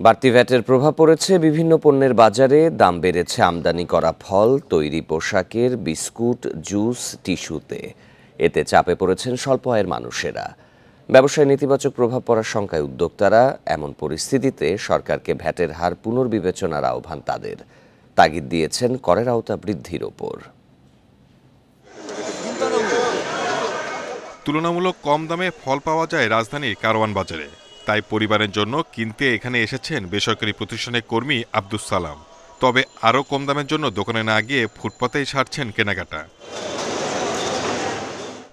বাড়তি ভ্যাটের প্রভাব পড়েছে বিভিন্ন পণ্যের বাজারে। দাম বেড়েছে আমদানি করা ফল, তৈরি পোশাকের, বিস্কুট, জুস, টিস্যুতে। এতে চাপে পড়েছেন স্বল্প আয়ের মানুষেরা। ব্যবসায় নেতিবাচক প্রভাব পড়ার শঙ্কায় উদ্যোক্তারা। এমন পরিস্থিতিতে সরকারকে ভ্যাটের হার পুনর্বিবেচনার আহ্বান তাদের। তাগিদ দিয়েছেন করের আওতা বৃদ্ধির ওপর। তুলনামূলক কম দামে ফল পাওয়া যায় রাজধানীর কারওয়ান বাজারে। তাই পরিবারের জন্য কিনতে এখানে এসেছেন বেসরকারি প্রতিষ্ঠানের কর্মী আব্দুস সালাম। তবে আরও কম দামের জন্য দোকানে না গিয়ে ফুটপাতেই সারছেন কেনাকাটা।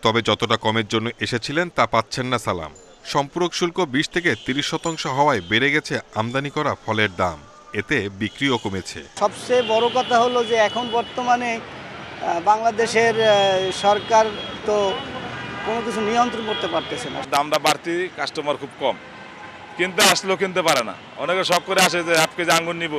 তবে যতটা কমের জন্য এসেছিলেন তা পাচ্ছেন না সালাম। সম্পূরক শুল্ক 20 থেকে 30% হওয়ায় বেড়ে গেছে আমদানি করা ফলের দাম। এতে বিক্রিও কমেছে। সবচেয়ে বড় কথা হলো যে এখন বর্তমানে বাংলাদেশের সরকার তো কোনো কিছু নিয়ন্ত্রণ করতে পারতেছে না। দামটা বাড়তি, কাস্টমার খুব কম, কিনতে আসলেও কিনতে পারে না। অনেকে শখ করে আসে যে হাফ কেজি আঙ্গুর নিব,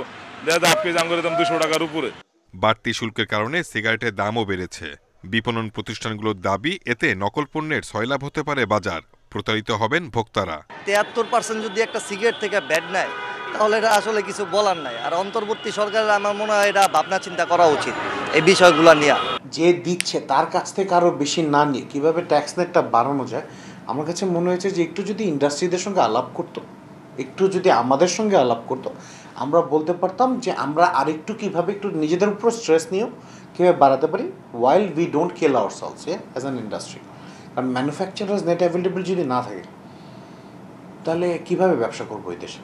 দেখা হাফ কেজি আঙ্গুরের দাম 200 টাকার উপরে। বাড়তি শুল্কের কারণে সিগারেটের দামও বেড়েছে। বিপণন প্রতিষ্ঠানগুলোর দাবি, এতে নকল পণ্যের সয়লাভ হতে পারে বাজার, প্রতারিত হবেন ভোক্তারা। 73% যদি একটা সিগারেট থেকে ব্যাড নেয় তাহলে এটা আসলে কিছু বলার নাই। আর অন্তর্বর্তী সরকারের আমার মনে হয় এটা ভাবনা চিন্তা করা উচিত এই বিষয়গুলো নিয়ে। যে দিচ্ছে তার কাছ থেকে আরও বেশি না নিয়ে কীভাবে ট্যাক্স নেটটা বাড়ানো যায়, আমার কাছে মনে হয়েছে যে একটু যদি ইন্ডাস্ট্রিদের সঙ্গে আলাপ করতো, একটু যদি আমাদের সঙ্গে আলাপ করতো, আমরা বলতে পারতাম যে আমরা আরেকটু কীভাবে একটু নিজেদের উপর স্ট্রেস নিয়েও কীভাবে বাড়াতে পারি, ওয়াইল we don't kill ourselves as an industry. কারণ ম্যানুফ্যাকচারার্স নেট অ্যাভেলেবল যদি না থাকে তাহলে কীভাবে ব্যবসা করবো এই দেশে।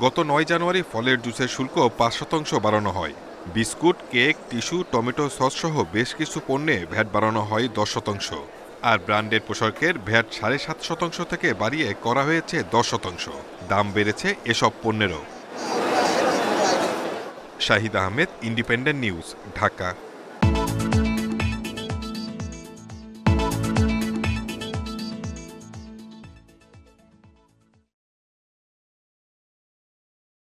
গত 9 জানুয়ারি ফলের জুসের শুল্ক 5% বাড়ানো হয়। Biscuit, cake, tissue, tomato sauce সহ বেশ কিছু পণ্যে ভ্যাট বাড়ানো হয় 10%। আর ব্র্যান্ডেড পোশাকের ভ্যাট 7.5% থেকে বাড়িয়ে করা হয়েছে 10%। দাম বেড়েছে এসব পণ্যেরও। Shahid Ahmed, Independent News, Dhaka.